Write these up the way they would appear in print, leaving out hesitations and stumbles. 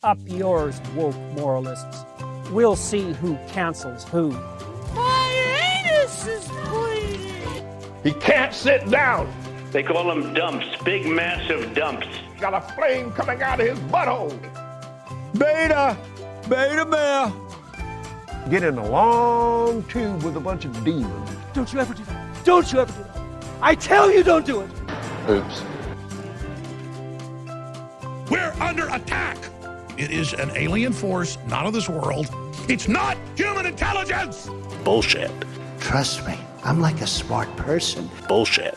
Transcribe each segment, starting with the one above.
Up yours, woke moralists. We'll see who cancels who. My anus is bleeding. He can't sit down. They call them dumps, big massive dumps. Got a flame coming out of his butthole. Beta male. Get in a long tube with a bunch of demons. Don't you ever do that. Don't you ever do that. I tell you don't do it. Oops. We're under attack. It is an alien force, not of this world. It's not human intelligence. Bullshit. Trust me, I'm like a smart person. Bullshit.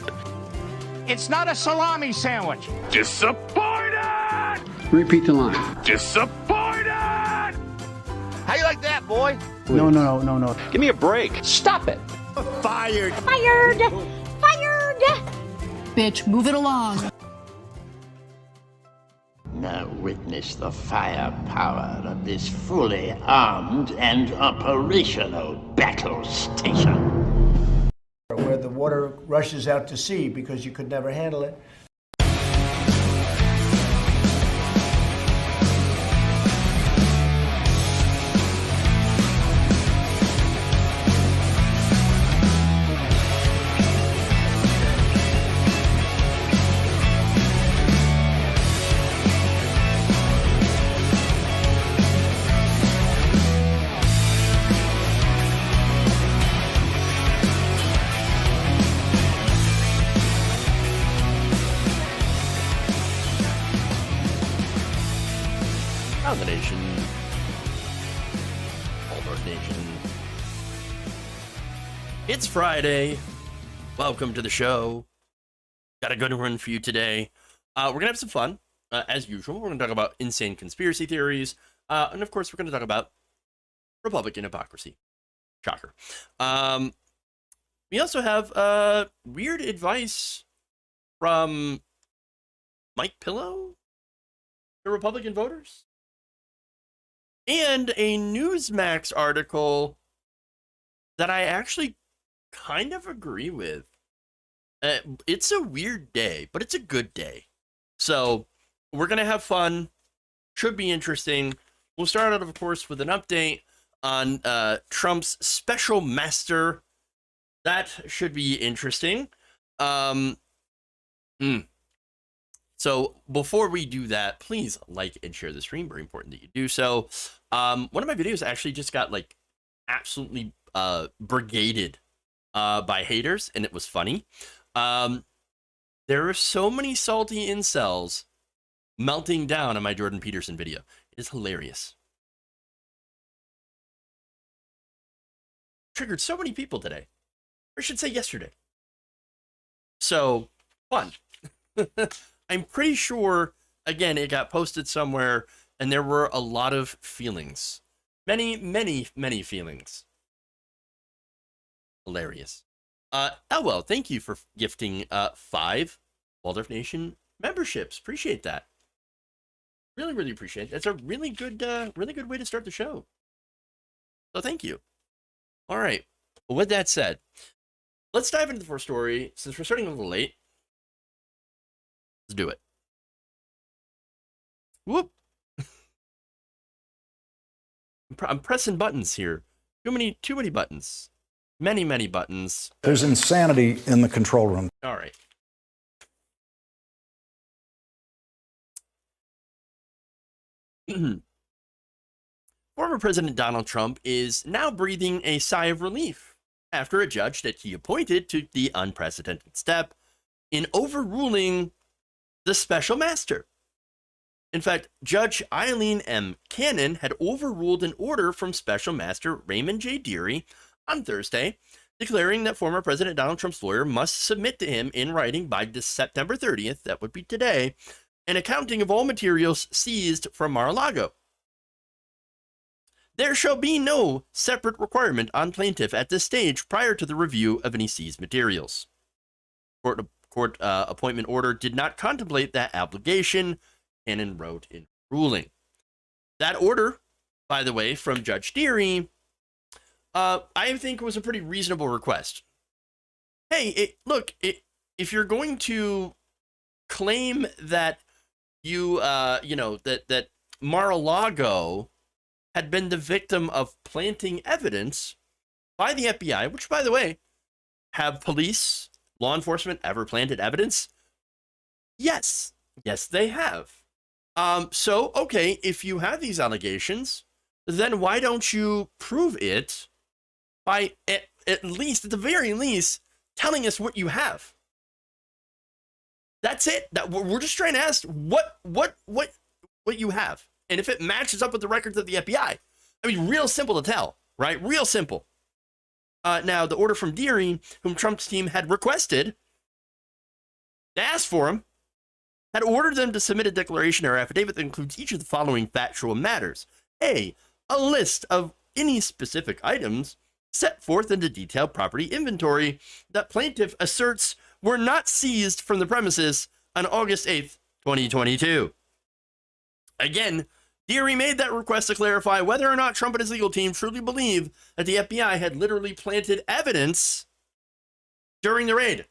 It's not a salami sandwich. Disappointed! Repeat the line. Disappointed! How you like that, boy? No. Give me a break. Stop it. Fired. Fired! Fired! Bitch, move it along. Now witness the firepower of this fully armed and operational battle station. Where the water rushes out to sea because you could never handle it. The nation, Walmart Nation. It's Friday. Welcome to the show. Got a good one for you today. We're gonna have some fun, as usual. We're gonna talk about insane conspiracy theories, and of course, we're gonna talk about Republican hypocrisy. Shocker. We also have weird advice from Mike Pillow to Republican voters. And a Newsmax article that I actually kind of agree with. It's a weird day, but it's a good day. So we're going to have fun. Should be interesting. We'll start out, of course, with an update on Trump's special master. That should be interesting. So before we do that, please like and share the stream. Very important that you do so. One of my videos actually just got like absolutely brigaded by haters, and it was funny. There are so many salty incels melting down on my Jordan Peterson video. It is hilarious. Triggered so many people today. Or I should say yesterday. So, fun. I'm pretty sure, again, it got posted somewhere, and there were a lot of feelings. Many feelings. Hilarious. Well, thank you for gifting 5 Waldorf Nation memberships. Appreciate that. Really appreciate it. That's a really good way to start the show. So thank you. All right. Well, with that said, let's dive into the first story. Since we're starting a little late, let's do it. Whoop. I'm pressing buttons here. Too many buttons. Many buttons. There's insanity in the control room. All right. Former President Donald Trump is now breathing a sigh of relief after a judge that he appointed took the unprecedented step in overruling the special master. In fact, Judge Eileen M. Cannon had overruled an order from Special Master Raymond J. Dearie on Thursday, declaring that former President Donald Trump's lawyer must submit to him in writing by September 30th, that would be today, an accounting of all materials seized from Mar-a-Lago. There shall be no separate requirement on plaintiff at this stage prior to the review of any seized materials. Court appointment order did not contemplate that obligation, Cannon wrote in ruling. That order, by the way, from Judge Dearie, I think was a pretty reasonable request. Hey, if you're going to claim that you, that Mar-a-Lago had been the victim of planting evidence by the FBI, which, by the way, have police, law enforcement ever planted evidence? Yes. Yes, they have. So, okay, if you have these allegations, then why don't you prove it by at least, at the very least, telling us what you have? That's it. We're just trying to ask what you have. And if it matches up with the records of the FBI, I mean, real simple to tell, right? Real simple. Now, the order from Deary, whom Trump's team had requested, they asked for him, had ordered them to submit a declaration or affidavit that includes each of the following factual matters. A list of any specific items set forth in the detailed property inventory that plaintiff asserts were not seized from the premises on August 8th, 2022. Again, Deary made that request to clarify whether or not Trump and his legal team truly believe that the FBI had literally planted evidence during the raid.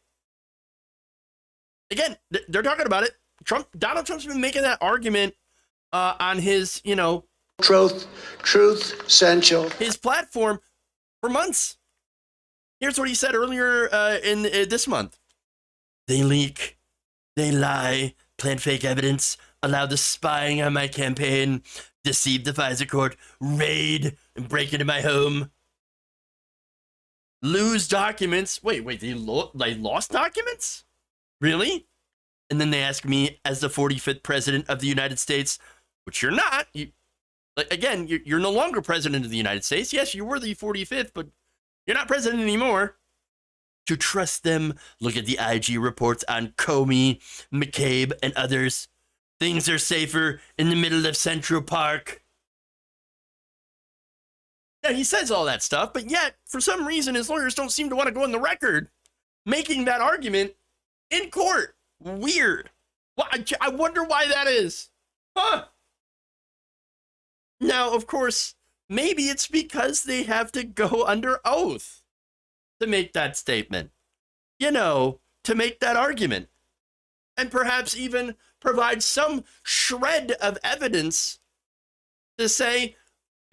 Again, they're talking about it. Donald Trump's been making that argument on his, Truth, essential. his platform for months. Here's what he said earlier in this month. They leak, they lie, plant fake evidence, allow the spying on my campaign, deceive the FISA court, raid, and break into my home. Lose documents. Wait, they lost documents? Really? And then they ask me, as the 45th president of the United States, which you're not. You're no longer president of the United States. Yes, you were the 45th, but you're not president anymore. To trust them, look at the IG reports on Comey, McCabe, and others. Things are safer in the middle of Central Park. Yeah, he says all that stuff, but yet, for some reason, his lawyers don't seem to want to go on the record making that argument in court. Weird. Well, I wonder why that is. Huh? Now, of course, maybe it's because they have to go under oath to make that statement. To make that argument. And perhaps even provide some shred of evidence to say,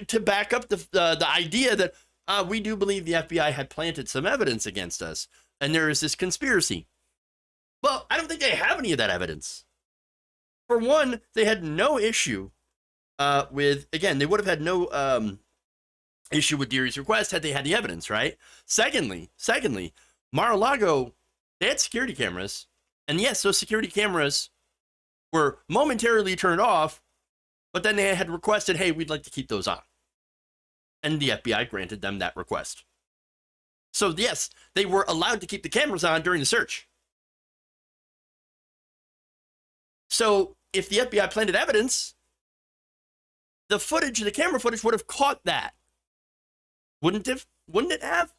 to back up the idea that we do believe the FBI had planted some evidence against us, and there is this conspiracy. Well, I don't think they have any of that evidence. For one, they had no issue they would have had no issue with Deary's request had they had the evidence, right? Secondly, Mar-a-Lago, they had security cameras. And yes, those security cameras were momentarily turned off, but then they had requested, hey, we'd like to keep those on. And the FBI granted them that request. So yes, they were allowed to keep the cameras on during the search. So if the FBI planted evidence, the camera footage would have caught that. Wouldn't it have?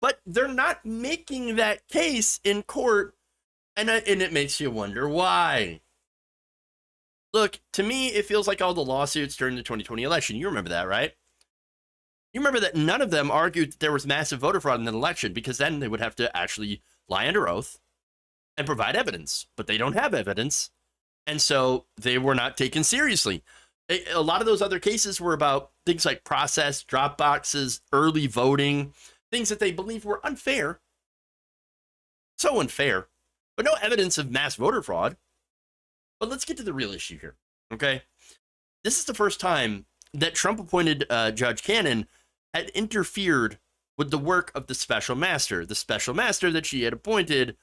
But they're not making that case in court, and it makes you wonder why. Look, to me, it feels like all the lawsuits during the 2020 election. You remember that, right? You remember that none of them argued that there was massive voter fraud in an election, because then they would have to actually lie under oath and provide evidence. But they don't have evidence, and so they were not taken seriously. A lot of those other cases were about things like process, drop boxes, early voting, things that they believed were unfair. So unfair. But no evidence of mass voter fraud. But let's get to the real issue here, okay? This is the first time that Trump-appointed Judge Cannon had interfered with the work of the special master that she had appointed,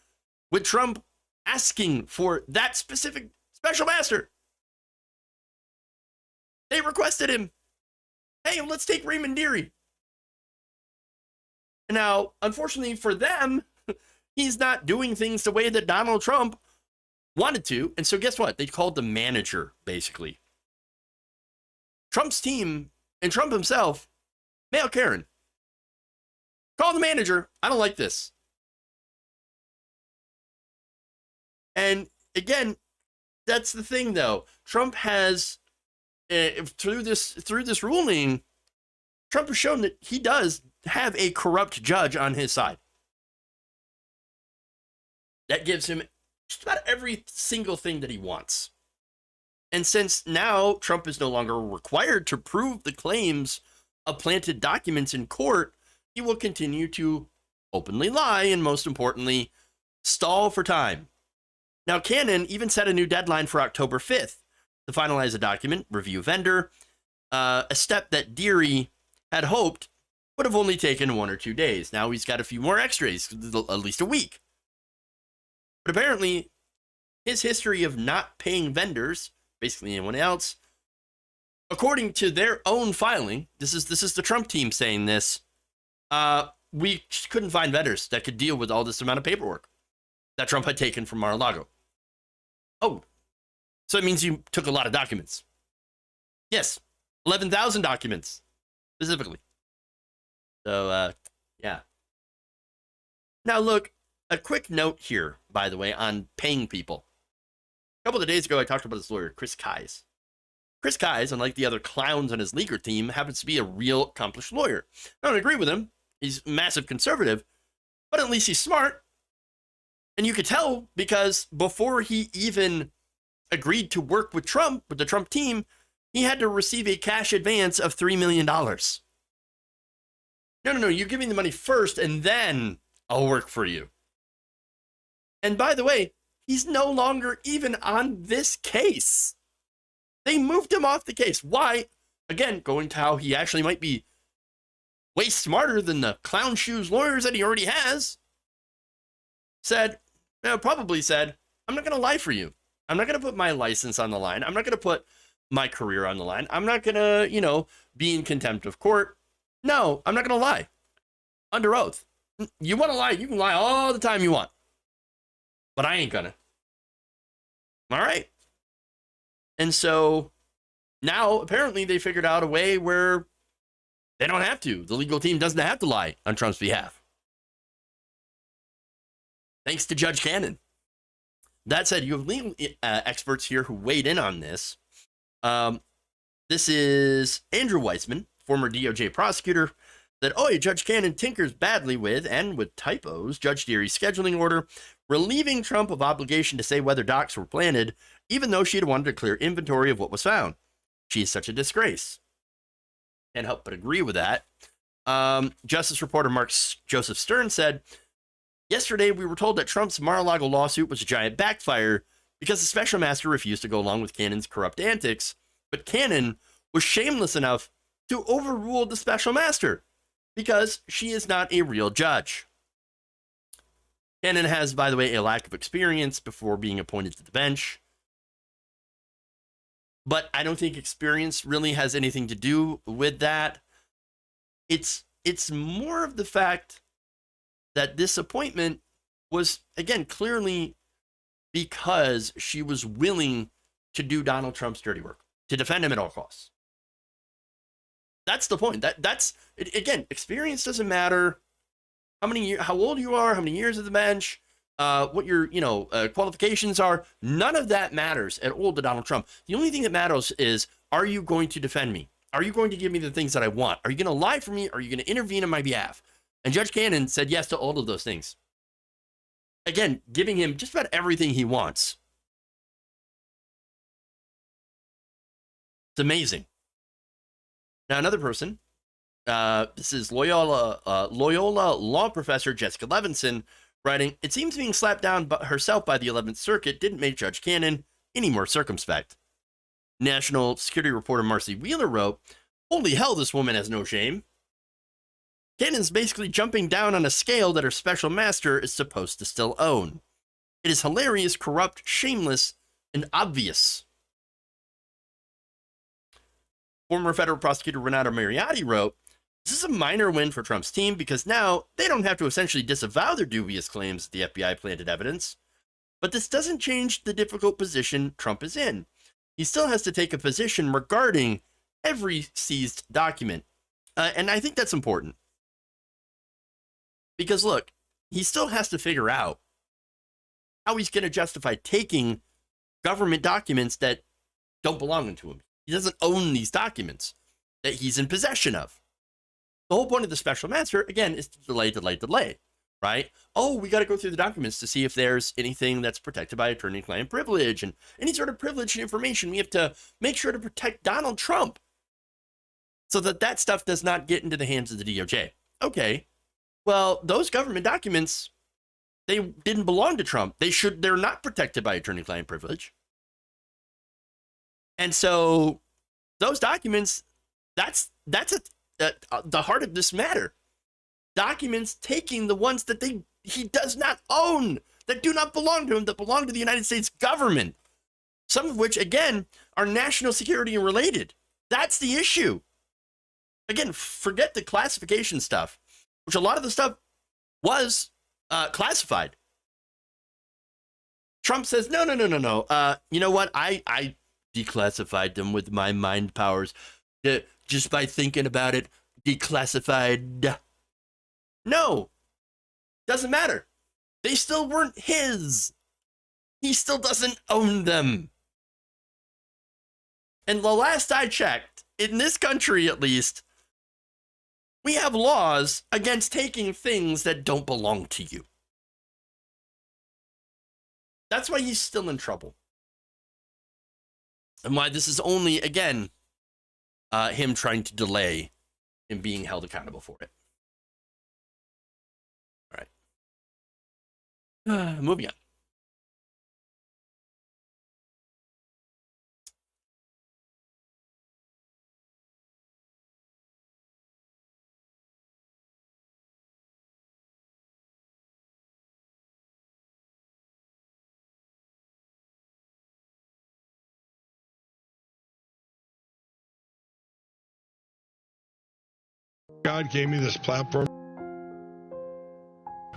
with Trump asking for that specific special master. They requested him. Hey, let's take Raymond Deary. Now, unfortunately for them, he's not doing things the way that Donald Trump wanted to. And so guess what? They called the manager, basically. Trump's team and Trump himself, mail Karen. Call the manager. I don't like this. And again, that's the thing, though. Trump has, through this ruling, Trump has shown that he does have a corrupt judge on his side. That gives him just about every single thing that he wants. And since now Trump is no longer required to prove the claims of planted documents in court, he will continue to openly lie and, most importantly, stall for time. Now, Cannon even set a new deadline for October 5th to finalize a document, review vendor, a step that Deary had hoped would have only taken 1 or 2 days. Now he's got a few more extras, at least a week. But apparently, his history of not paying vendors, basically anyone else, according to their own filing, this is the Trump team saying this, we couldn't find vendors that could deal with all this amount of paperwork that Trump had taken from Mar-a-Lago. Oh, so it means you took a lot of documents. Yes, 11,000 documents, specifically. So, yeah. Now, look, a quick note here, by the way, on paying people. A couple of days ago, I talked about this lawyer, Chris Kise. Chris Kise, unlike the other clowns on his legal team, happens to be a real accomplished lawyer. I don't agree with him. He's massive conservative, but at least he's smart. And you could tell because before he even agreed to work with Trump, with the Trump team, he had to receive a cash advance of $3 million. No, you give me the money first and then I'll work for you. And by the way, he's no longer even on this case. They moved him off the case. Why? Again, going to how he actually might be way smarter than the clown shoes lawyers that he already has. Probably said, I'm not going to lie for you. I'm not going to put my license on the line. I'm not going to put my career on the line. I'm not going to, be in contempt of court. No, I'm not going to lie. Under oath. You want to lie, you can lie all the time you want. But I ain't gonna. All right. And so now apparently they figured out a way where they don't have to. The legal team doesn't have to lie on Trump's behalf. Thanks to Judge Cannon. That said, you have legal experts here who weighed in on this. This is Andrew Weissman, former DOJ prosecutor, that, Judge Cannon tinkers badly with, and with typos, Judge Deary's scheduling order, relieving Trump of obligation to say whether docs were planted, even though she had wanted a clear inventory of what was found. She is such a disgrace. Can't help but agree with that. Justice reporter Mark Joseph Stern said, yesterday we were told that Trump's Mar-a-Lago lawsuit was a giant backfire because the special master refused to go along with Cannon's corrupt antics, but Cannon was shameless enough to overrule the special master because she is not a real judge. Cannon has, by the way, a lack of experience before being appointed to the bench. But I don't think experience really has anything to do with that. It's more of the fact that this appointment was, again, clearly because she was willing to do Donald Trump's dirty work, to defend him at all costs. That's the point. That's again, experience doesn't matter. How old you are, how many years at the bench, what your qualifications are. None of that matters at all to Donald Trump. The only thing that matters is, are you going to defend me? Are you going to give me the things that I want? Are you going to lie for me? Are you going to intervene on my behalf? And Judge Cannon said yes to all of those things. Again, giving him just about everything he wants. It's amazing. Now, another person, this is Loyola law professor Jessica Levinson, writing, it seems being slapped down herself by the 11th Circuit didn't make Judge Cannon any more circumspect. National security reporter Marcy Wheeler wrote, holy hell, this woman has no shame. Cannon's basically jumping down on a scale that her special master is supposed to still own. It is hilarious, corrupt, shameless, and obvious. Former federal prosecutor Renato Mariotti wrote, this is a minor win for Trump's team because now they don't have to essentially disavow their dubious claims that the FBI planted evidence. But this doesn't change the difficult position Trump is in. He still has to take a position regarding every seized document. And I think that's important. Because look, he still has to figure out how he's going to justify taking government documents that don't belong to him. He doesn't own these documents that he's in possession of. The whole point of the special master, again, is to delay. right? Oh, we got to go through the documents to see if there's anything that's protected by attorney-client privilege and any sort of privileged information. We have to make sure to protect Donald Trump so that that stuff does not get into the hands of the DOJ. Okay, well, those government documents, they didn't belong to Trump. They're not protected by attorney-client privilege. And so those documents, that's the heart of this matter. Documents taking the ones that he does not own, that do not belong to him, that belong to the United States government. Some of which, again, are national security related. That's the issue. Again, forget the classification stuff, which a lot of the stuff was classified. Trump says, no. You know what? I declassified them with my mind powers. Just by thinking about it, declassified. No, doesn't matter. They still weren't his. He still doesn't own them. And the last I checked, in this country at least, we have laws against taking things that don't belong to you. That's why he's still in trouble. And why this is only, again, him trying to delay him being held accountable for it. All right. Moving on. God gave me this platform.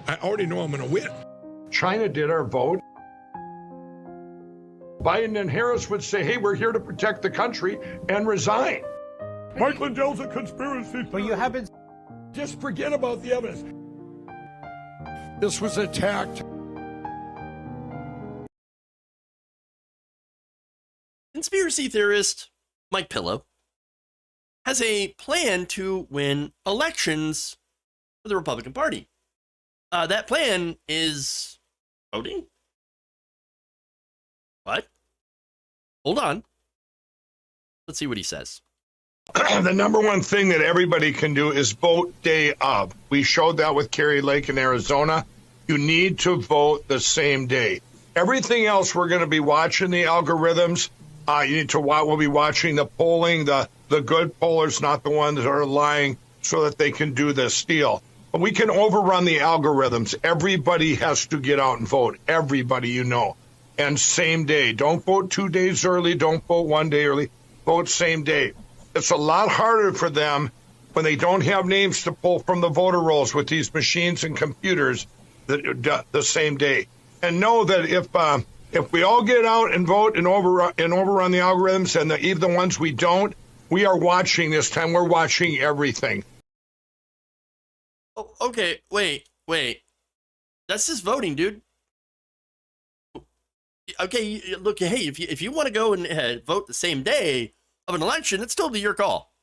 I already know I'm going to win. China did our vote. Biden and Harris would say, hey, we're here to protect the country, and resign. Mike Lindell's a conspiracy. But you haven't. Just forget about the evidence. This was attacked. Conspiracy theorist Mike Pillow has a plan to win elections for the Republican Party. That plan is voting. What? Hold on. Let's see what he says. The number one thing that everybody can do is vote day of. We showed that with Kerry Lake in Arizona. You need to vote the same day. Everything else, we're going to be watching the algorithms. You need to we'll be watching the polling, the good pollers, not the ones that are lying, so that they can do the steal. But we can overrun the algorithms. Everybody has to get out and vote. Everybody, you know. And same day. Don't vote 2 days early. Don't vote 1 day early. Vote same day. It's a lot harder for them when they don't have names to pull from the voter rolls with these machines and computers the same day. And know that if we all get out and vote and overrun the algorithms, and even the ones we don't, we are watching this time. We're watching everything. Oh, okay, wait. That's just voting, dude. Okay, look, hey, if you want to go and vote the same day of an election, it's totally your call.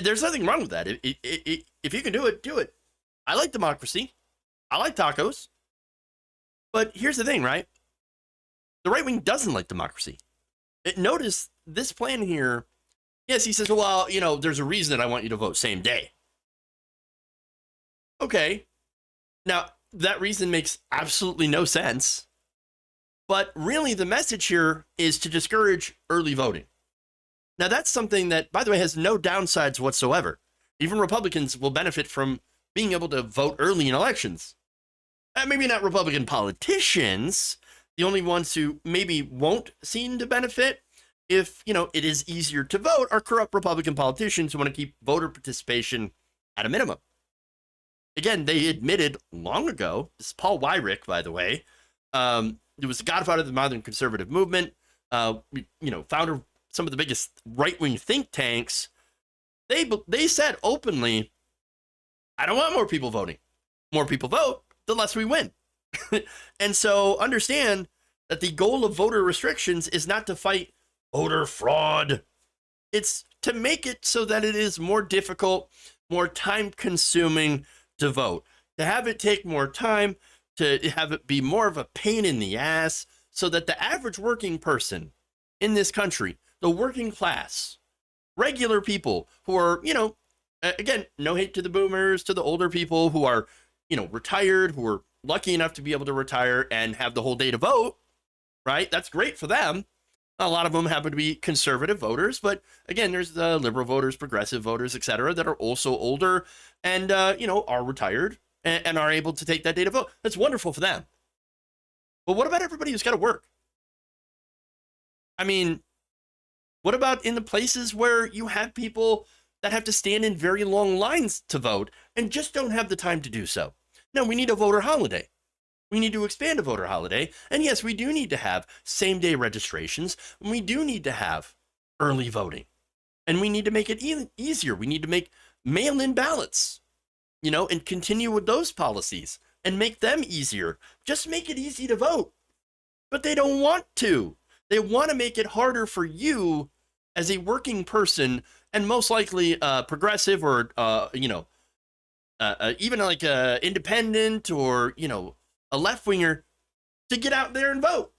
There's nothing wrong with that. If you can do it, do it. I like democracy. I like tacos. But here's the thing, right? The right wing doesn't like democracy. Notice this plan here. Yes, he says, well, you know, there's a reason that I want you to vote same day. Okay. Now, that reason makes absolutely no sense. But really, the message here is to discourage early voting. Now, that's something that, by the way, has no downsides whatsoever. Even Republicans will benefit from being able to vote early in elections. Maybe not Republican politicians. The only ones who maybe won't seem to benefit if, you know, it is easier to vote are corrupt Republican politicians who want to keep voter participation at a minimum. Again, they admitted long ago, this is Paul Weyrich, by the way, it was the godfather of the modern conservative movement, founder of some of the biggest right-wing think tanks. They said openly, I don't want more people voting. More people vote, the less we win. And so understand that the goal of voter restrictions is not to fight voter fraud. It's to make it so that it is more difficult, more time-consuming to vote. to have it take more time, to have it be more of a pain in the ass, so that the average working person in this country, the working class, regular people who are, again, no hate to the boomers, to the older people who are, retired, who are lucky enough to be able to retire and have the whole day to vote, right? That's great for them. A lot of them happen to be conservative voters, but again, there's the liberal voters, progressive voters, etc., that are also older and, are retired and are able to take that day to vote. That's wonderful for them. But what about everybody who's got to work? I mean, what about in the places where you have people that have to stand in very long lines to vote and just don't have the time to do so? No, we need a voter holiday. We need to expand a voter holiday. And yes, we do need to have same-day registrations. And we do need to have early voting. And we need to make it easier. We need to make mail-in ballots, and continue with those policies and make them easier. Just make it easy to vote. But they don't want to. They want to make it harder for you as a working person, and most likely progressive or, even like independent or, a left winger, to get out there and vote.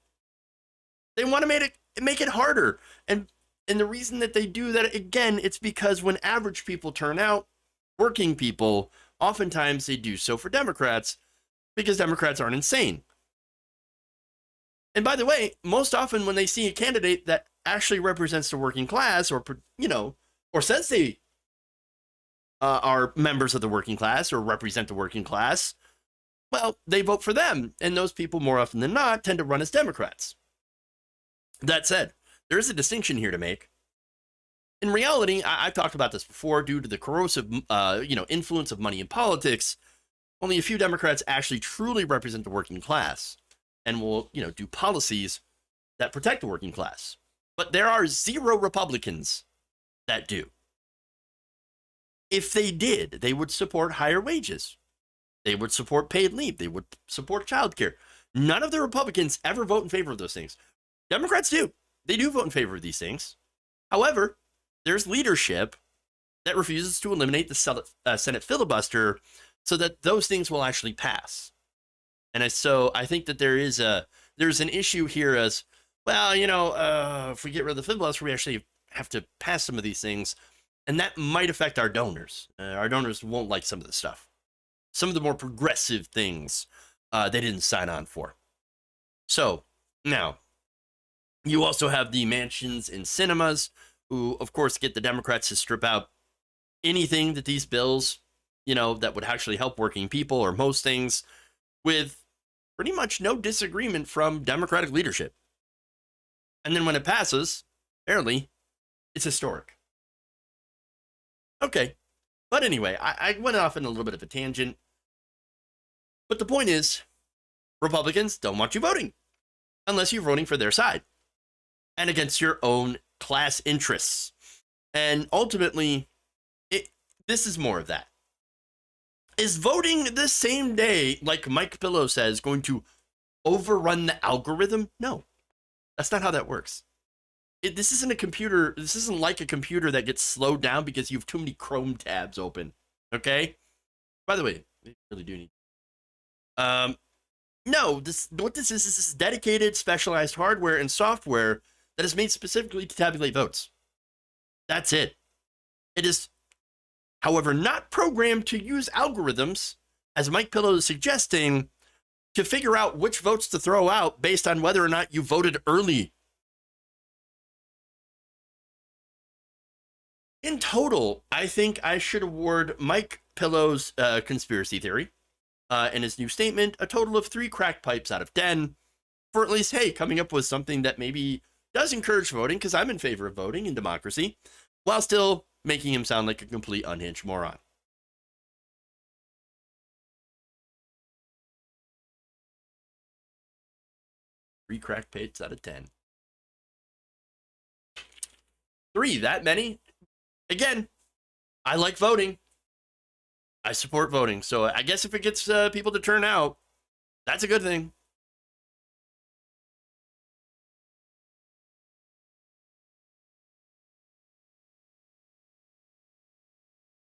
They want to make it harder. And the reason that they do that, again, it's because when average people turn out, working people, oftentimes they do so for Democrats because Democrats aren't insane. And by the way, most often when they see a candidate that actually represents the working class or says they are members of the working class or represent the working class, well, they vote for them. And those people, more often than not, tend to run as Democrats. That said, there is a distinction here to make. In reality, I've talked about this before, due to the corrosive, influence of money in politics, only a few Democrats actually truly represent the working class and will, do policies that protect the working class. But there are 0 Republicans that do. If they did, they would support higher wages. They would support paid leave. They would support childcare. None of the Republicans ever vote in favor of those things. Democrats do. They do vote in favor of these things. However, there's leadership that refuses to eliminate the Senate filibuster so that those things will actually pass. And so I think that there's an issue here as, well, if we get rid of the filibuster, we actually have to pass some of these things. And that might affect our donors. Our donors won't like some of the stuff. Some of the more progressive things they didn't sign on for. So now, you also have the mansions and cinemas, who, of course, get the Democrats to strip out anything that these bills, that would actually help working people or most things, with pretty much no disagreement from Democratic leadership. And then when it passes, apparently, it's historic. Okay. But anyway, I went off in a little bit of a tangent. But the point is, Republicans don't want you voting unless you're voting for their side and against your own class interests. And ultimately, this is more of that. Is voting the same day, like Mike Pillow says, going to overrun the algorithm? No, that's not how that works. This isn't a computer. This isn't like a computer that gets slowed down because you have too many Chrome tabs open. Okay? By the way, we really do need. No, what this is dedicated, specialized hardware and software that is made specifically to tabulate votes. That's it. It is, however, not programmed to use algorithms, as Mike Pillow is suggesting, to figure out which votes to throw out based on whether or not you voted early. In total, I think I should award Mike Pillow's conspiracy theory in his new statement a total of 3 crack pipes out of 10 for at least, hey, coming up with something that maybe does encourage voting, because I'm in favor of voting in democracy, while still making him sound like a complete unhinged moron. Three crack pipes out of 10. 3, that many? Again, I like voting. I support voting. So I guess if it gets people to turn out, that's a good thing.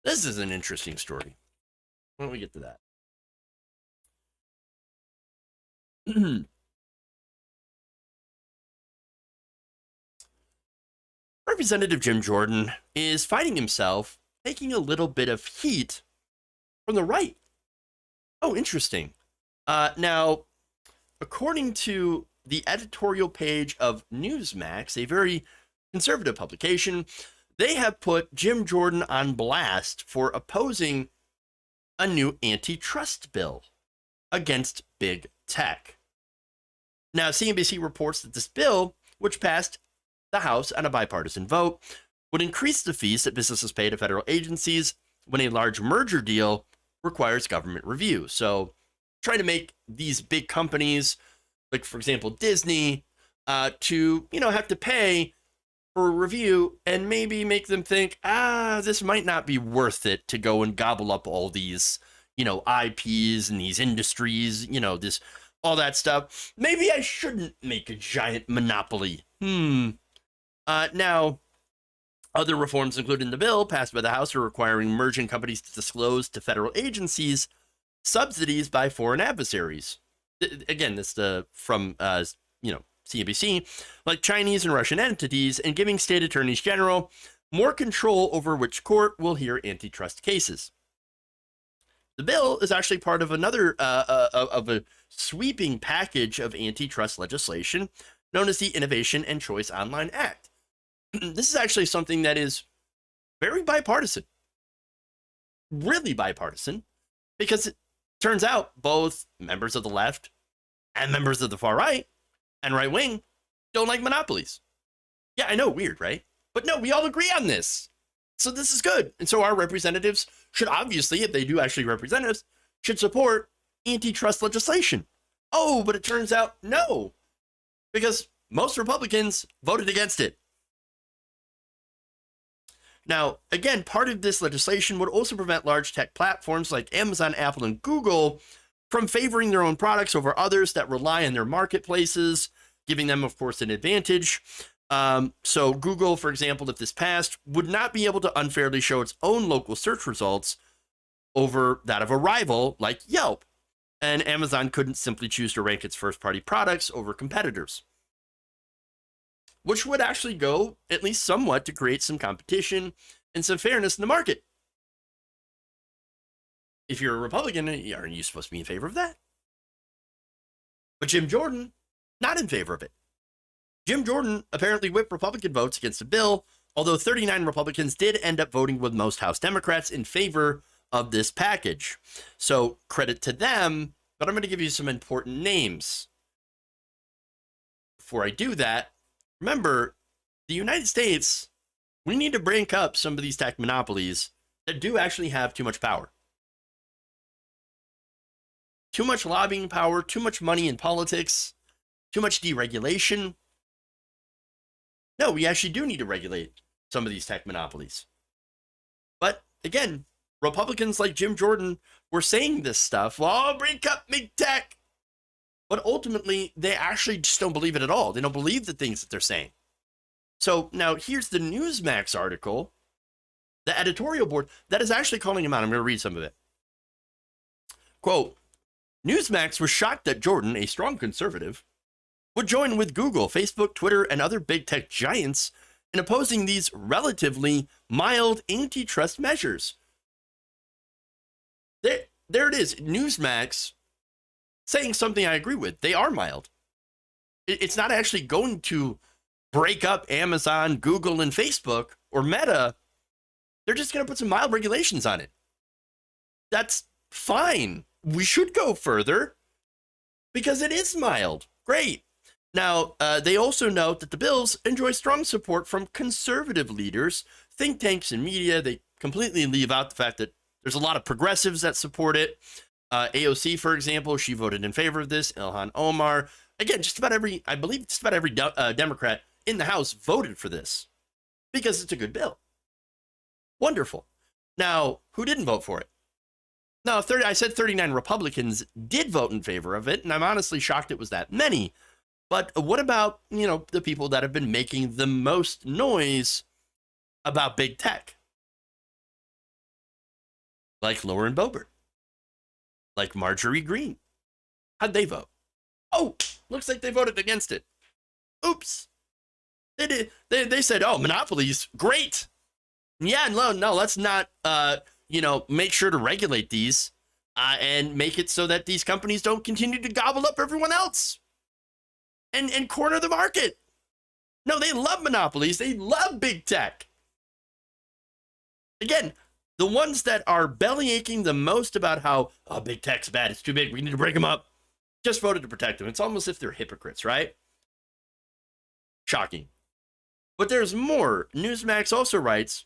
This is an interesting story. Why don't we get to that? Representative Jim Jordan is finding himself taking a little bit of heat from the right. Oh, interesting. Now, according to the editorial page of Newsmax, a very conservative publication, they have put Jim Jordan on blast for opposing a new antitrust bill against big tech. Now, CNBC reports that this bill, which passed the House on a bipartisan vote, would increase the fees that businesses pay to federal agencies when a large merger deal requires government review. So, trying to make these big companies, like for example Disney, to have to pay for a review and maybe make them think, this might not be worth it to go and gobble up all these, IPs and these industries, this all that stuff. Maybe I shouldn't make a giant monopoly. Now, other reforms included in the bill passed by the House are requiring merging companies to disclose to federal agencies subsidies by foreign adversaries. Again, this from CNBC, like Chinese and Russian entities, and giving state attorneys general more control over which court will hear antitrust cases. The bill is actually part of another of a sweeping package of antitrust legislation known as the Innovation and Choice Online Act. This is actually something that is very bipartisan, really bipartisan, because it turns out both members of the left and members of the far right and right wing don't like monopolies. Yeah, I know, weird, right? But no, we all agree on this. So this is good. And so our representatives should obviously, if they do actually represent us, should support antitrust legislation. Oh, but it turns out no, because most Republicans voted against it. Now, again, part of this legislation would also prevent large tech platforms like Amazon, Apple, and Google from favoring their own products over others that rely on their marketplaces, giving them, of course, an advantage. So Google, for example, if this passed, would not be able to unfairly show its own local search results over that of a rival like Yelp. And Amazon couldn't simply choose to rank its first-party products over competitors, which would actually go at least somewhat to create some competition and some fairness in the market. If you're a Republican, aren't you supposed to be in favor of that? But Jim Jordan, not in favor of it. Jim Jordan apparently whipped Republican votes against the bill, although 39 Republicans did end up voting with most House Democrats in favor of this package. So credit to them, but I'm going to give you some important names. Before I do that, remember, the United States, we need to break up some of these tech monopolies that do actually have too much power. Too much lobbying power, too much money in politics, too much deregulation. No, we actually do need to regulate some of these tech monopolies. But again, Republicans like Jim Jordan were saying this stuff, well, break up big tech. But ultimately, they actually just don't believe it at all. They don't believe the things that they're saying. So now here's the Newsmax article, the editorial board, that is actually calling him out. I'm going to read some of it. Quote, Newsmax was shocked that Jordan, a strong conservative, would join with Google, Facebook, Twitter, and other big tech giants in opposing these relatively mild antitrust measures. There it is. Newsmax saying something I agree with. They are mild. It's not actually going to break up Amazon, Google, and Facebook or Meta. They're just going to put some mild regulations on it. That's fine. We should go further because it is mild. Great. Now, they also note that the bills enjoy strong support from conservative leaders, think tanks, and media. They completely leave out the fact that there's a lot of progressives that support it. AOC, for example, she voted in favor of this. Ilhan Omar. Again, I believe just about every Democrat in the House voted for this because it's a good bill. Wonderful. Now, who didn't vote for it? No, I said 39 Republicans did vote in favor of it, and I'm honestly shocked it was that many. But what about, the people that have been making the most noise about big tech? Like Lauren Boebert, like Marjorie Greene. How'd they vote? Oh, looks like they voted against it. Oops. They did. They said, oh, monopolies, great. Yeah, no, let's not, make sure to regulate these and make it so that these companies don't continue to gobble up everyone else and corner the market. No, they love monopolies. They love big tech. Again, the ones that are belly aching the most about how, oh, big tech's bad, it's too big, we need to break them up, just voted to protect them. It's almost as if they're hypocrites, right? Shocking. But there's more. Newsmax also writes,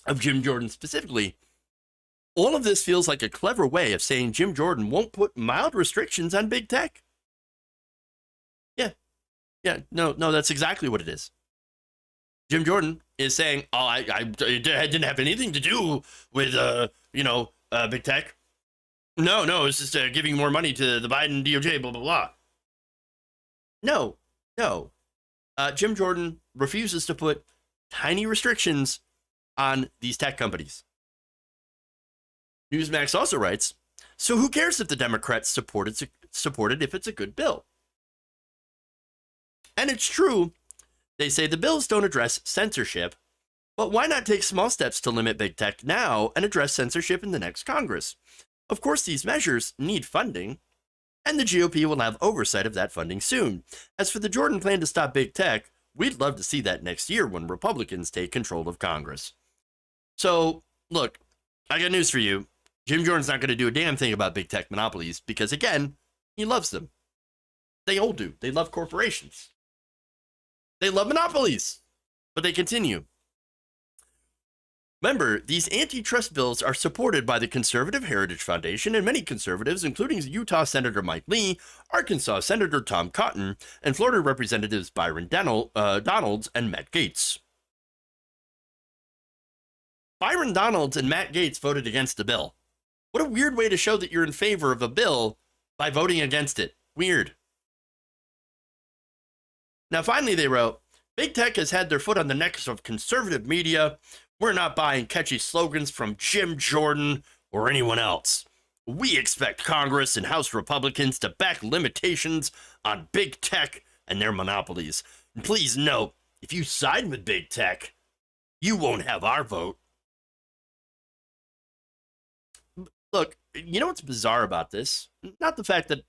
of Jim Jordan specifically, all of this feels like a clever way of saying Jim Jordan won't put mild restrictions on big tech. Yeah, no, that's exactly what it is. Jim Jordan is saying, oh, I didn't have anything to do with, big tech. No, it's just giving more money to the Biden DOJ, blah, blah, blah. No. Jim Jordan refuses to put tiny restrictions on these tech companies. Newsmax also writes, so who cares if the Democrats support it if it's a good bill? And it's true. They say the bills don't address censorship, but why not take small steps to limit big tech now and address censorship in the next Congress? Of course, these measures need funding, and the GOP will have oversight of that funding soon. As for the Jordan plan to stop big tech, we'd love to see that next year when Republicans take control of Congress. So, look, I got news for you. Jim Jordan's not going to do a damn thing about big tech monopolies because, again, he loves them. They all do. They love corporations. They love monopolies, but they continue. Remember, these antitrust bills are supported by the Conservative Heritage Foundation and many conservatives, including Utah Senator Mike Lee, Arkansas Senator Tom Cotton, and Florida Representatives Byron Donalds and Matt Gaetz. Byron Donalds and Matt Gaetz voted against the bill. What a weird way to show that you're in favor of a bill by voting against it. Weird. Now, finally, they wrote, big tech has had their foot on the necks of conservative media. We're not buying catchy slogans from Jim Jordan or anyone else. We expect Congress and House Republicans to back limitations on big tech and their monopolies. And please note, if you side with big tech, you won't have our vote. Look, you know what's bizarre about this? Not the fact that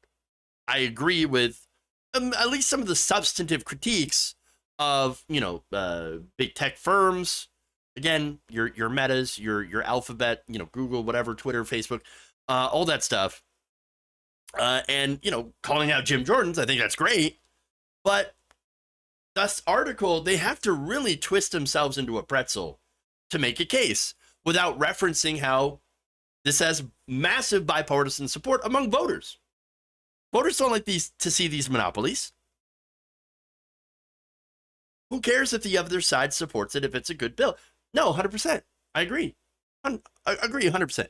I agree with at least some of the substantive critiques of, big tech firms. Again, your Metas, your Alphabet, Google, whatever, Twitter, Facebook, all that stuff. And, calling out Jim Jordan's, I think that's great. But this article, they have to really twist themselves into a pretzel to make a case without referencing how this has massive bipartisan support among voters. Voters don't like to see these monopolies. Who cares if the other side supports it if it's a good bill? No, 100%. I agree. I agree 100%.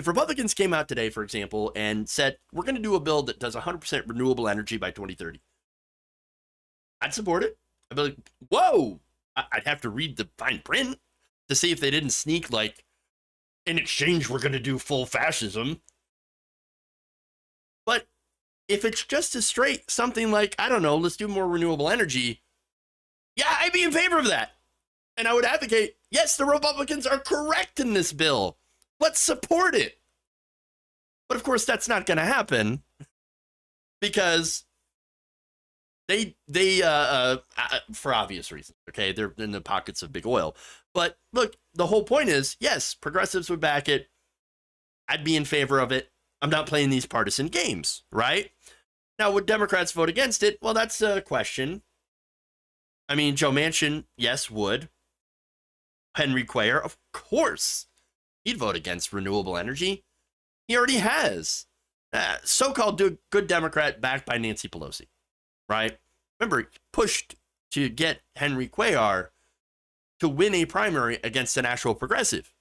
If Republicans came out today, for example, and said, we're going to do a bill that does 100% renewable energy by 2030, I'd support it. I'd be like, whoa! I'd have to read the fine print to see if they didn't sneak, like, in exchange, we're going to do full fascism. But if it's just as straight, something like, I don't know, let's do more renewable energy, yeah, I'd be in favor of that. And I would advocate, yes, the Republicans are correct in this bill. Let's support it. But of course, that's not going to happen because they for obvious reasons, okay, they're in the pockets of big oil. But look, the whole point is, yes, progressives would back it. I'd be in favor of it. I'm not playing these partisan games, right? Now, would Democrats vote against it? Well, that's a question. I mean, Joe Manchin, yes, would. Henry Cuellar, of course, he'd vote against renewable energy. He already has. So-called good Democrat backed by Nancy Pelosi, right? Remember, pushed to get Henry Cuellar to win a primary against an actual progressive.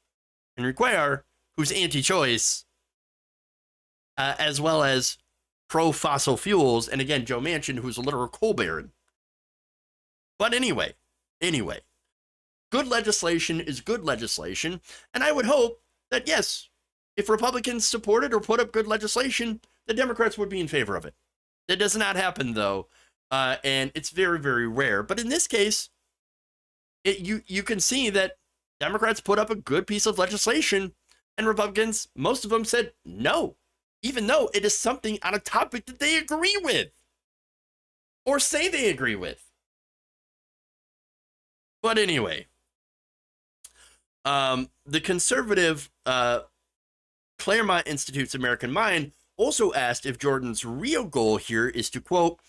Henry Cuellar, who's anti-choice, as well as pro-fossil fuels, and again, Joe Manchin, who's a literal coal baron. But anyway, good legislation is good legislation, and I would hope that, yes, if Republicans supported or put up good legislation, the Democrats would be in favor of it. That does not happen, though, and it's very, very rare. But in this case, you can see that Democrats put up a good piece of legislation, and Republicans, most of them said no, even though it is something on a topic that they agree with or say they agree with. But anyway, the conservative Claremont Institute's American Mind also asked if Jordan's real goal here is to, quote,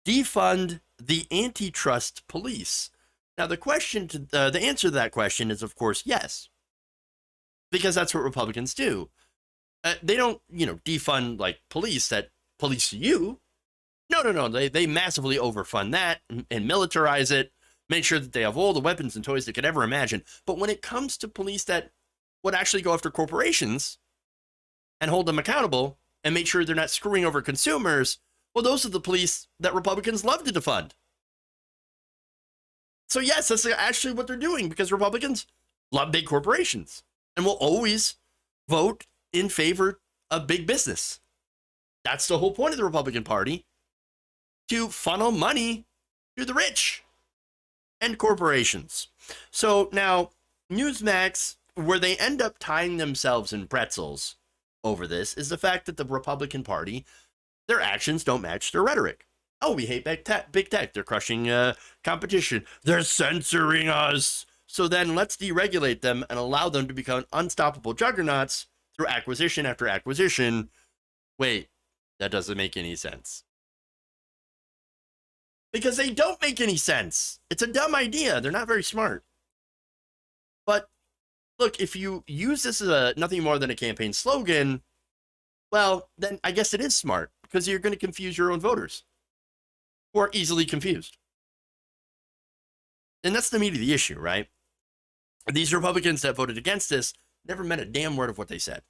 defund the antitrust police. Now, the answer to that question is, of course, yes, because that's what Republicans do. They don't, defund like police that police you. No. They massively overfund that and militarize it, make sure that they have all the weapons and toys they could ever imagine. But when it comes to police that would actually go after corporations and hold them accountable and make sure they're not screwing over consumers, well, those are the police that Republicans love to defund. So yes, that's actually what they're doing, because Republicans love big corporations and will always vote in favor of big business. That's the whole point of the Republican Party, to funnel money to the rich and corporations. So now, Newsmax, where they end up tying themselves in pretzels over this, is the fact that the Republican Party, their actions don't match their rhetoric. Oh, we hate big tech. They're crushing competition. They're censoring us. So then let's deregulate them and allow them to become unstoppable juggernauts through acquisition after acquisition. Wait, that doesn't make any sense. Because they don't make any sense. It's a dumb idea. They're not very smart. But look, if you use this as nothing more than a campaign slogan, well, then I guess it is smart, because you're going to confuse your own voters who are easily confused. And that's the meat of the issue, right? These Republicans that voted against this never meant a damn word of what they said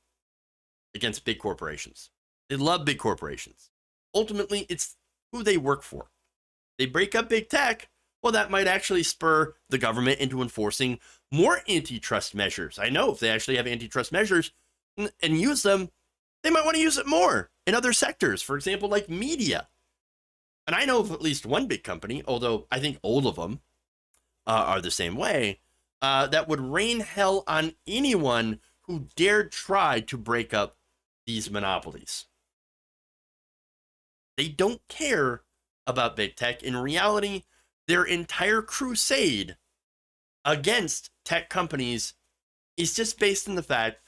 against big corporations. They love big corporations. Ultimately, it's who they work for. They break up big tech, well, that might actually spur the government into enforcing more antitrust measures. I know if they actually have antitrust measures and use them, they might want to use it more in other sectors, for example, like media. And I know of at least one big company, although I think all of them are the same way, that would rain hell on anyone who dared try to break up these monopolies. They don't care about big tech. In reality, their entire crusade against tech companies is just based on the fact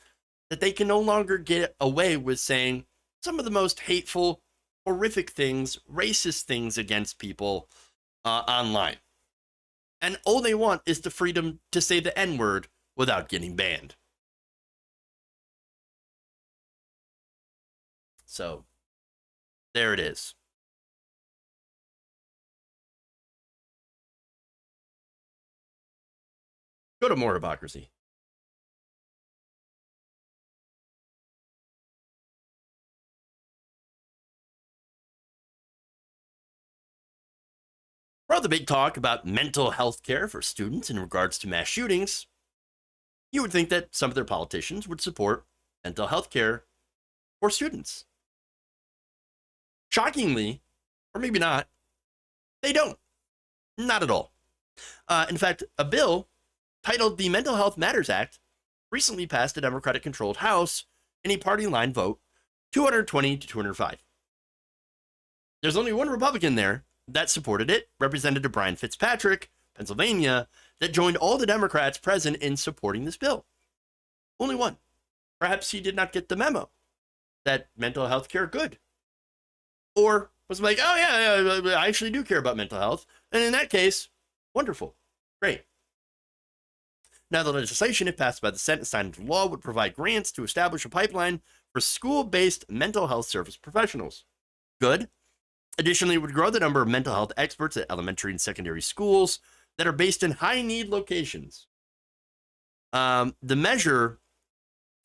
that they can no longer get away with saying some of the most hateful, horrific things, racist things against people online. And all they want is the freedom to say the N-word without getting banned. So, there it is. Go to more hypocrisy. For all the big talk about mental health care for students in regards to mass shootings, you would think that some of their politicians would support mental health care for students. Shockingly, or maybe not, they don't. Not at all. In fact, a bill titled the Mental Health Matters Act recently passed a Democratic-controlled House in a party-line vote, 220 to 205. There's only one Republican there that supported it, Representative Brian Fitzpatrick, Pennsylvania, that joined all the Democrats present in supporting this bill. Only one. Perhaps he did not get the memo that mental health care good. Or was like, oh yeah, I actually do care about mental health. And in that case, wonderful. Great. Now, the legislation, if passed by the Senate and signed into law, would provide grants to establish a pipeline for school-based mental health service professionals. Good. Additionally, it would grow the number of mental health experts at elementary and secondary schools that are based in high-need locations. The measure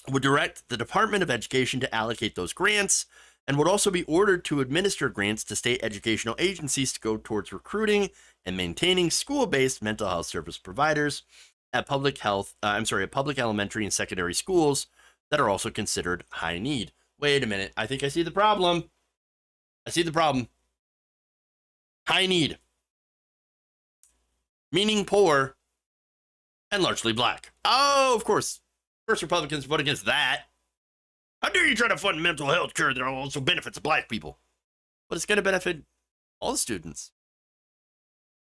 would direct the Department of Education to allocate those grants, and would also be ordered to administer grants to state educational agencies to go towards recruiting and maintaining school-based mental health service providers at public elementary and secondary schools that are also considered high need. Wait a minute. I think I see the problem. high need, meaning poor, and largely black. Oh, of course. First, Republicans vote against that. How dare you try to fund mental health care that also benefits black people? But it's going to benefit all the students.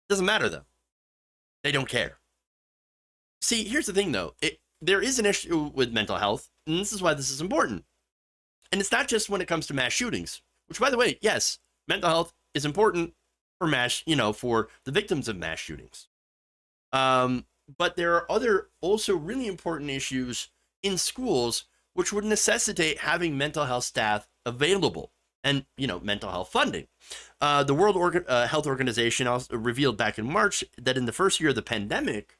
Doesn't matter, though. They don't care. See, here's the thing, though. There is an issue with mental health, and this is why this is important. And it's not just when it comes to mass shootings, which, by the way, yes, mental health is important for for the victims of mass shootings. But there are other also really important issues in schools which would necessitate having mental health staff available and, mental health funding. The World Health Organization also revealed back in March that in the first year of the pandemic,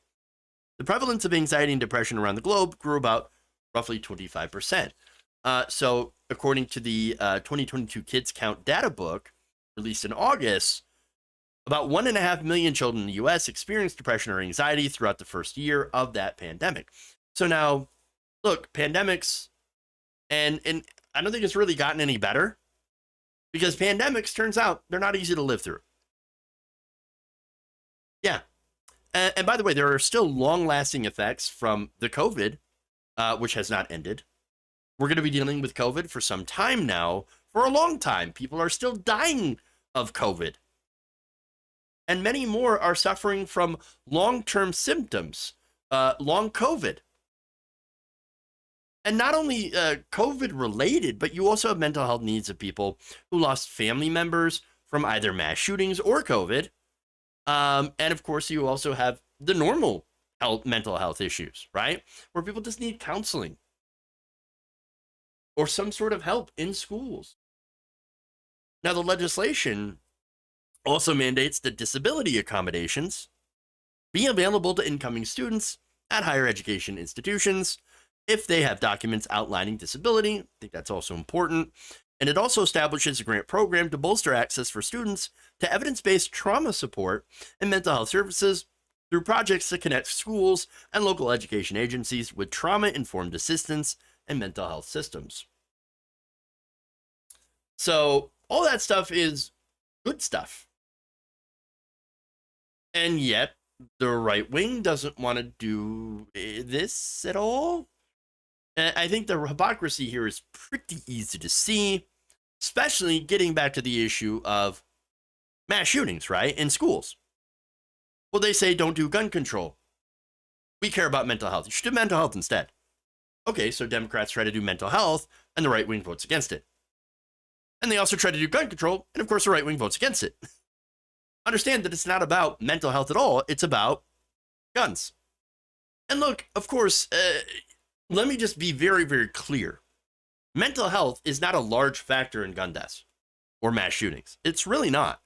the prevalence of anxiety and depression around the globe grew about roughly 25%. So according to the 2022 Kids Count data book released in August, about 1.5 million children in the U.S. experienced depression or anxiety throughout the first year of that pandemic. So now, look, pandemics, and I don't think it's really gotten any better, because pandemics, turns out, they're not easy to live through. Yeah. And by the way, there are still long-lasting effects from the COVID, which has not ended. We're going to be dealing with COVID for some time now, for a long time. People are still dying of COVID. And many more are suffering from long-term symptoms, long COVID. And not only COVID-related, but you also have mental health needs of people who lost family members from either mass shootings or COVID. And of course, you also have the normal mental health issues, right? Where people just need counseling or some sort of help in schools. Now, the legislation also mandates that disability accommodations be available to incoming students at higher education institutions if they have documents outlining disability. I think that's also important. And it also establishes a grant program to bolster access for students to evidence-based trauma support and mental health services through projects that connect schools and local education agencies with trauma-informed assistance and mental health systems. So all that stuff is good stuff. And yet, the right wing doesn't want to do this at all. And I think the hypocrisy here is pretty easy to see, especially getting back to the issue of mass shootings, right, in schools. Well, they say don't do gun control. We care about mental health. You should do mental health instead. Okay, so Democrats try to do mental health, and the right wing votes against it. And they also try to do gun control, and of course the right wing votes against it. Understand that it's not about mental health at all. It's about guns. And look, of course, let me just be very, very clear. Mental health is not a large factor in gun deaths or mass shootings. It's really not.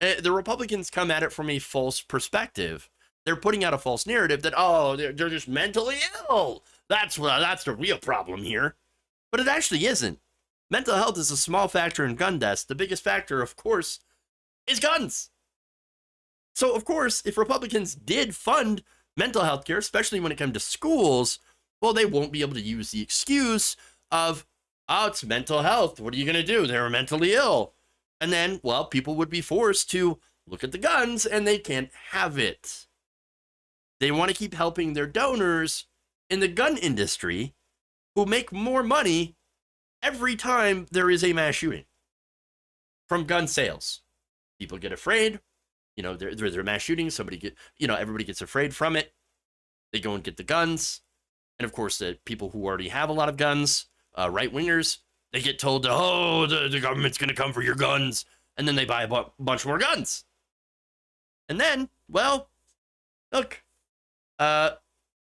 The Republicans come at it from a false perspective. They're putting out a false narrative that, oh, they're just mentally ill. That's the real problem here. But it actually isn't. Mental health is a small factor in gun deaths. The biggest factor, of course, is guns. So, of course, if Republicans did fund mental health care, especially when it comes to schools, well, they won't be able to use the excuse of, oh, it's mental health. What are you going to do? They're mentally ill. And then, well, people would be forced to look at the guns, and they can't have it. They want to keep helping their donors in the gun industry who make more money every time there is a mass shooting from gun sales. People get afraid. There are mass shootings. Everybody gets afraid from it. They go and get the guns. And of course, the people who already have a lot of guns, right-wingers, they get told, oh, the government's going to come for your guns. And then they buy a bunch more guns. And then, well, look,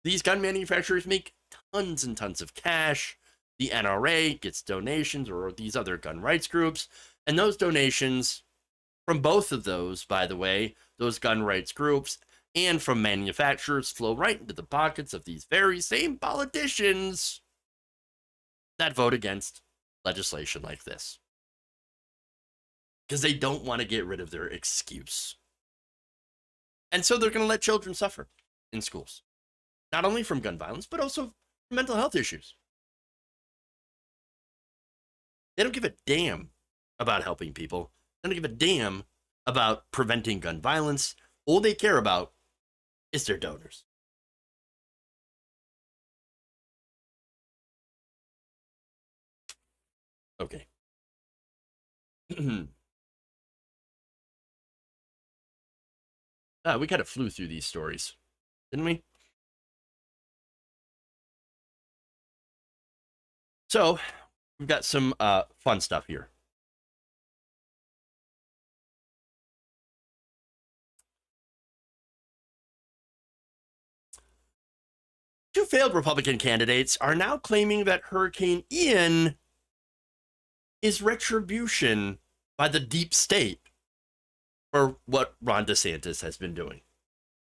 these gun manufacturers make tons and tons of cash. The NRA gets donations, or these other gun rights groups. And those donations from both of those, by the way, those gun rights groups, and from manufacturers flow right into the pockets of these very same politicians that vote against legislation like this. Because they don't want to get rid of their excuse. And so they're going to let children suffer in schools. Not only from gun violence, but also from mental health issues. They don't give a damn about helping people. They don't give a damn about preventing gun violence. All they care about is their donors. Okay. We kind of flew through these stories, didn't we? So we've got some fun stuff here. Two failed Republican candidates are now claiming that Hurricane Ian is retribution by the deep state for what Ron DeSantis has been doing.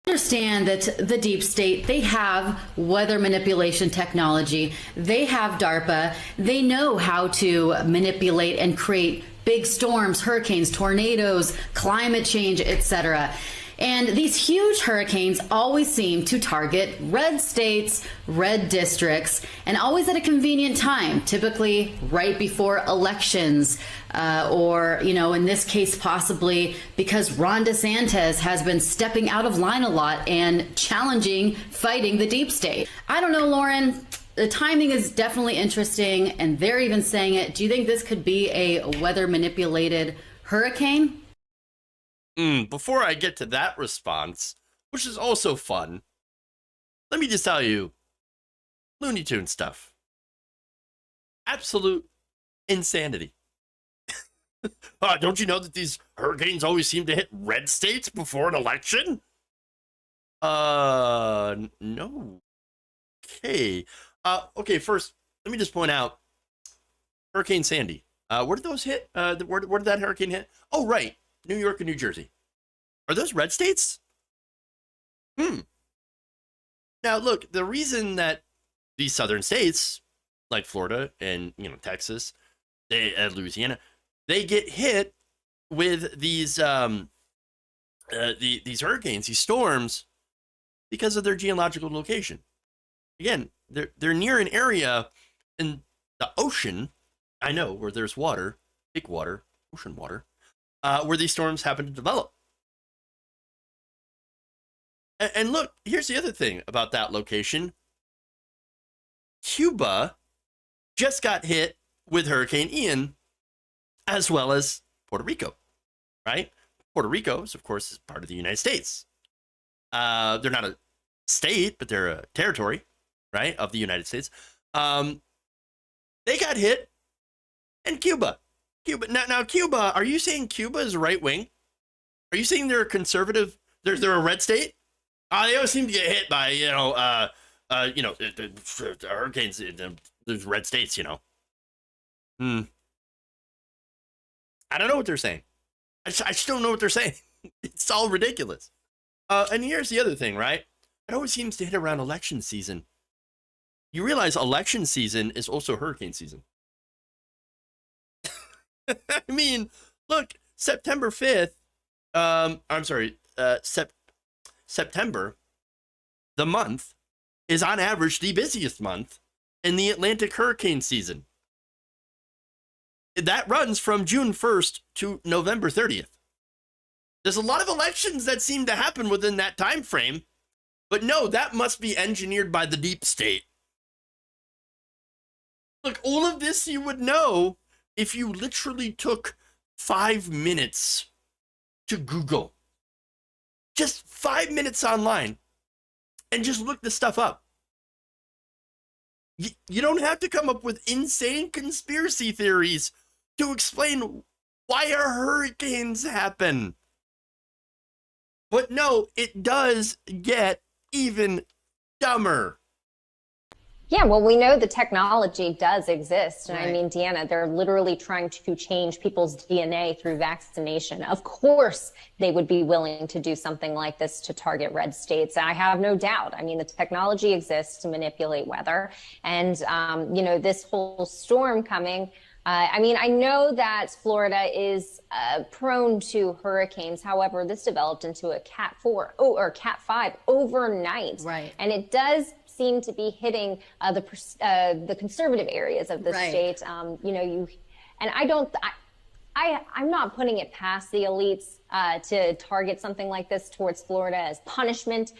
Understand that the deep state, they have weather manipulation technology. They have DARPA. They know how to manipulate and create big storms, hurricanes, tornadoes, climate change, etc. And these huge hurricanes always seem to target red states, red districts, and always at a convenient time, typically right before elections, or, you know, in this case, possibly because Ron DeSantis has been stepping out of line a lot and challenging, fighting the deep state. I don't know, Lauren. The timing is definitely interesting, and they're even saying it. Do you think this could be a weather manipulated hurricane? Before I get to that response, which is also fun, let me just tell you, Looney Tunes stuff. Absolute insanity. Don't you know that these hurricanes always seem to hit red states before an election? No. Okay. Okay, first, let me just point out, Hurricane Sandy. Where did those hit? Where did that hurricane hit? Oh, right. New York and New Jersey. Are those red states? Now, look, the reason that these southern states, like Florida and, you know, Texas, Louisiana, they get hit with these these hurricanes, these storms, because of their geological location. Again, they're near an area in the ocean, I know, where there's water, big water, ocean water, where these storms happen to develop. And look, here's the other thing about that location. Cuba just got hit with Hurricane Ian, as well as Puerto Rico, right? Puerto Rico, of course, is part of the United States. They're not a state, but they're a territory, right, of the United States. They got hit, and Cuba. Now, Cuba, are you saying Cuba is right wing? Are you saying they're a conservative? They're a red state? They always seem to get hit by, the hurricanes in those red states, you know. I don't know what they're saying. I just don't know what they're saying. It's all ridiculous. And here's the other thing, right? It always seems to hit around election season. You realize election season is also hurricane season. I mean, look, September 5th, September, the month, is on average the busiest month in the Atlantic hurricane season. That runs from June 1st to November 30th. There's a lot of elections that seem to happen within that time frame, but no, that must be engineered by the deep state. Look, all of this you would know if you literally took 5 minutes to Google. Just 5 minutes online and just look this stuff up. You don't have to come up with insane conspiracy theories to explain why hurricanes happen. But no, it does get even dumber. Yeah, well, we know the technology does exist. And right. I mean, Deanna, they're literally trying to change people's DNA through vaccination. Of course, they would be willing to do something like this to target red states. I have no doubt. I mean, the technology exists to manipulate weather. And, this whole storm coming, I know that Florida is prone to hurricanes. However, this developed into a Cat 4 or Cat 5 overnight. Right. And it does seem to be hitting the conservative areas of the state. I'm not putting it past the elites to target something like this towards Florida as punishment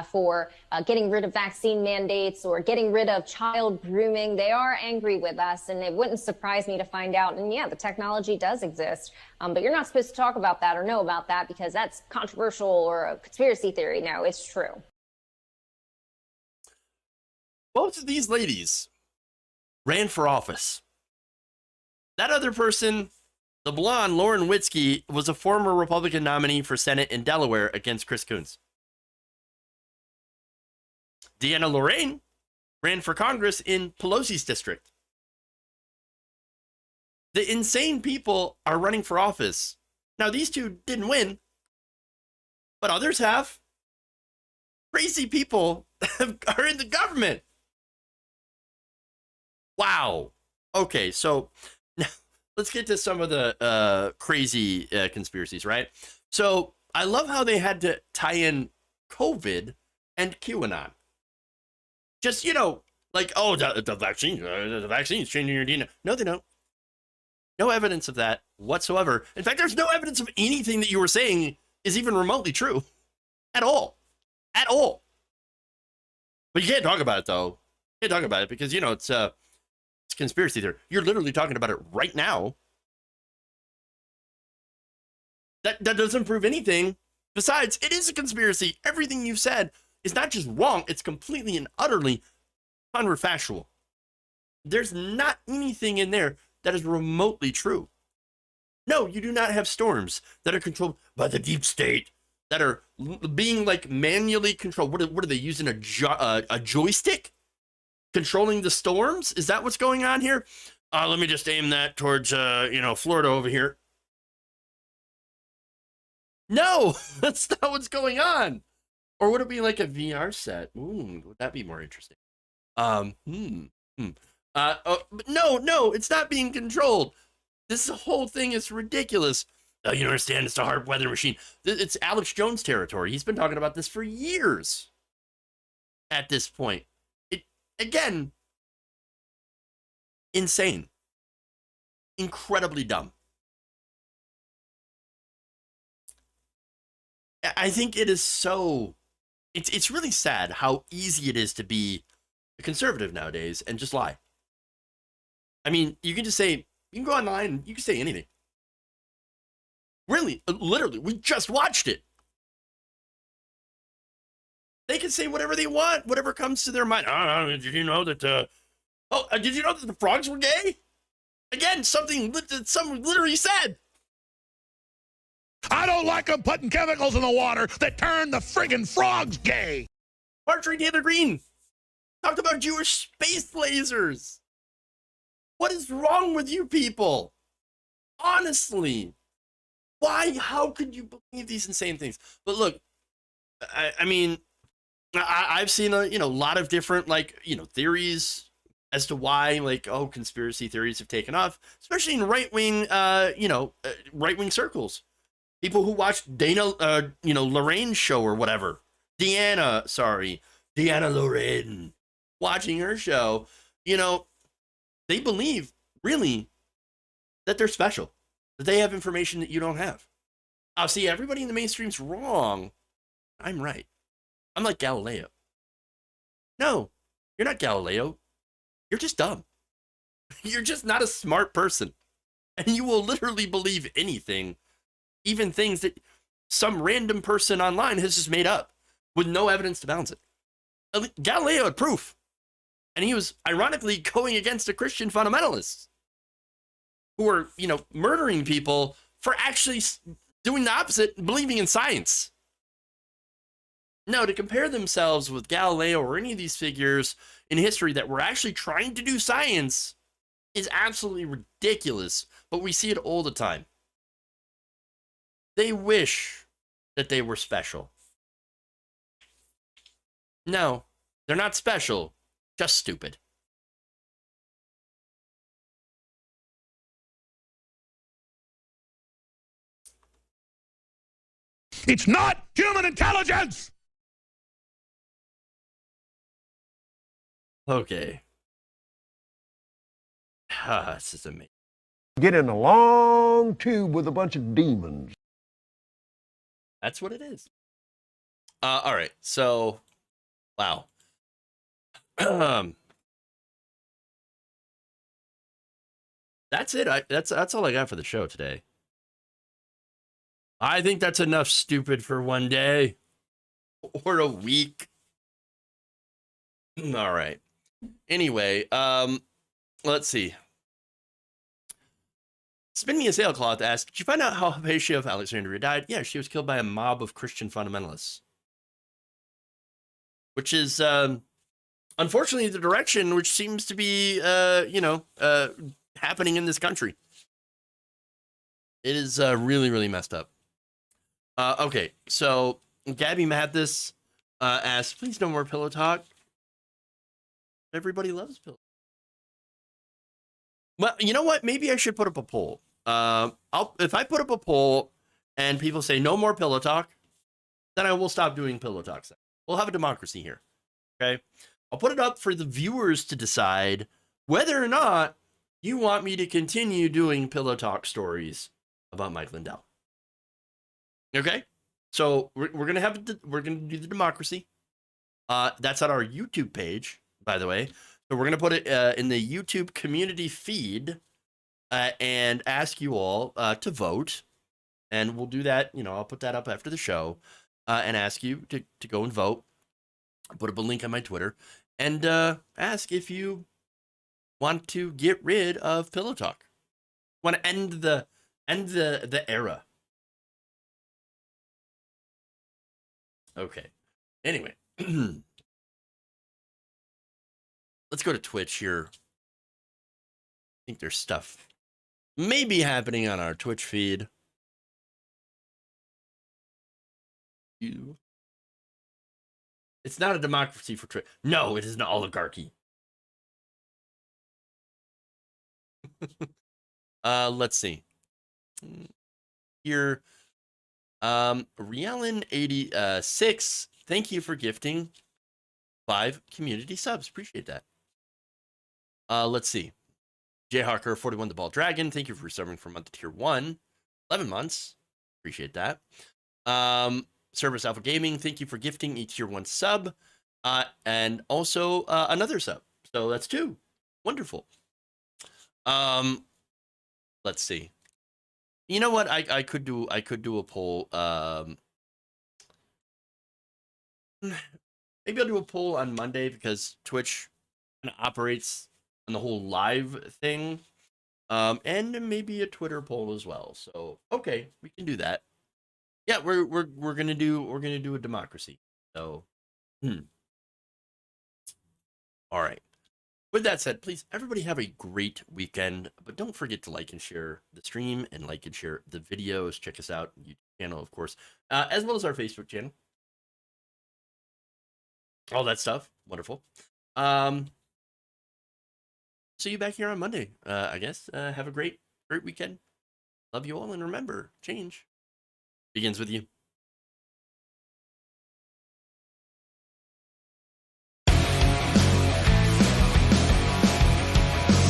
for getting rid of vaccine mandates or getting rid of child grooming. They are angry with us, and it wouldn't surprise me to find out. And yeah, the technology does exist, but you're not supposed to talk about that or know about that because that's controversial or a conspiracy theory. No, it's true. Both of these ladies ran for office. That other person, the blonde Lauren Witzke, was a former Republican nominee for Senate in Delaware against Chris Coons. Deanna Lorraine ran for Congress in Pelosi's district. The insane people are running for office. Now, these two didn't win, but others have. Crazy people are in the government. Wow. Okay, so now let's get to some of the crazy conspiracies, right? So I love how they had to tie in COVID and QAnon. Just, like, oh, the vaccine's changing your DNA. No, they don't. No evidence of that whatsoever. In fact, there's no evidence of anything that you were saying is even remotely true. At all. At all. But you can't talk about it, though. You can't talk about it because, it's conspiracy theory. You're literally talking about it right now. That doesn't prove anything. Besides, it is a conspiracy. Everything you've said is not just wrong, it's completely and utterly counterfactual. There's not anything in there that is remotely true. No, you do not have storms that are controlled by the deep state, that are being like manually controlled. What are they using, a joystick? Controlling the storms? Is that what's going on here? Let me just aim that towards, Florida over here. No, that's not what's going on. Or would it be like a VR set? Ooh, would that be more interesting? But no, it's not being controlled. This whole thing is ridiculous. You understand, it's a HAARP weather machine. It's Alex Jones territory. He's been talking about this for years at this point. Again, insane. Incredibly dumb. I think it is so... It's really sad how easy it is to be a conservative nowadays and just lie. I mean, you can just say... You can go online and you can say anything. Really, literally, we just watched it. They can say whatever they want, whatever comes to their mind. Did you know that, did you know that the frogs were gay? Again, something that someone literally said. I don't like them putting chemicals in the water that turn the friggin' frogs gay. Marjorie Taylor Greene talked about Jewish space lasers. What is wrong with you people? Honestly. Why? How could you believe these insane things? But look, I mean... I've seen a lot of different theories as to why conspiracy theories have taken off, especially in right-wing right-wing circles. People who watched Lorraine's show or whatever. Deanna Lorraine, watching her show, they believe really that they're special, that they have information that you don't have. See, everybody in the mainstream's wrong. I'm right. I'm like Galileo. No, you're not Galileo. You're just dumb. You're just not a smart person. And you will literally believe anything, even things that some random person online has just made up with no evidence to balance it. Galileo had proof. And he was ironically going against the Christian fundamentalists who were, murdering people for actually doing the opposite, believing in science. No, to compare themselves with Galileo or any of these figures in history that were actually trying to do science is absolutely ridiculous, but we see it all the time. They wish that they were special. No, they're not special, just stupid. It's not human intelligence! Okay. This is amazing. Get in a long tube with a bunch of demons. That's what it is. All right. So, wow. That's it. That's all I got for the show today. I think that's enough stupid for one day or a week. All right. Anyway, let's see. Spin Me a Sailcloth asked, did you find out how Hypatia of Alexandria died? Yeah, she was killed by a mob of Christian fundamentalists. Which is, unfortunately, the direction which seems to be, happening in this country. It is really, really messed up. Okay, so Gabby Mathis asked, please no more pillow talk. Everybody loves pillow. Well, you know what? Maybe I should put up a poll. If I put up a poll and people say no more pillow talk, then I will stop doing pillow talks. We'll have a democracy here. Okay? I'll put it up for the viewers to decide whether or not you want me to continue doing pillow talk stories about Mike Lindell. Okay? So we're gonna do the democracy. That's on our YouTube page, by the way. So we're gonna put it in the YouTube community feed and ask you all to vote. And we'll do that. I'll put that up after the show and ask you to go and vote. I'll put up a link on my Twitter and ask if you want to get rid of pillow talk. Want to end the era. Okay. Anyway. Let's go to Twitch here. I think there's stuff maybe happening on our Twitch feed. It's not a democracy for Twitch. No, it is an oligarchy. Let's see. Here, Rialin86, thank you for gifting 5 community subs. Appreciate that. Let's see. Jayhawker 41 the Ball Dragon, thank you for subbing for month to tier 1. 11 months. Appreciate that. Service Alpha Gaming, thank you for gifting a tier 1 sub. And also another sub. So that's 2. Wonderful. Let's see. You know what? I could do a poll. Maybe I'll do a poll on Monday because Twitch kind of operates on the whole live thing. And maybe a Twitter poll as well. So okay, we can do that. Yeah, we're gonna do a democracy. So all right. With that said, please everybody have a great weekend, but don't forget to like and share the stream and like and share the videos. Check us out on the YouTube channel, of course, as well as our Facebook channel. All that stuff. Wonderful. See you back here on Monday, I guess. Have a great weekend. Love you all, and remember, change begins with you.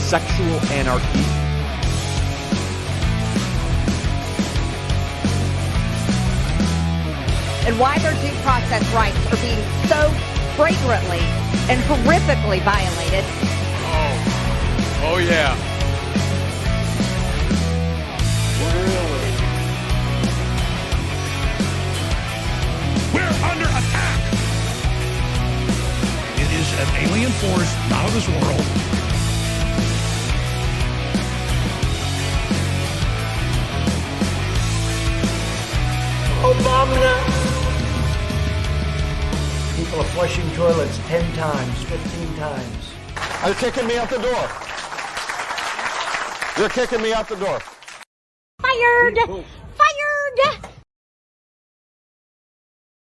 Sexual anarchy. And why their due process rights are being so flagrantly and horrifically violated. Oh yeah. We're under attack. It is an alien force, not of this world. People are flushing toilets 10 times, 15 times. They're kicking me out the door. They're kicking me out the door. Fired! Fired!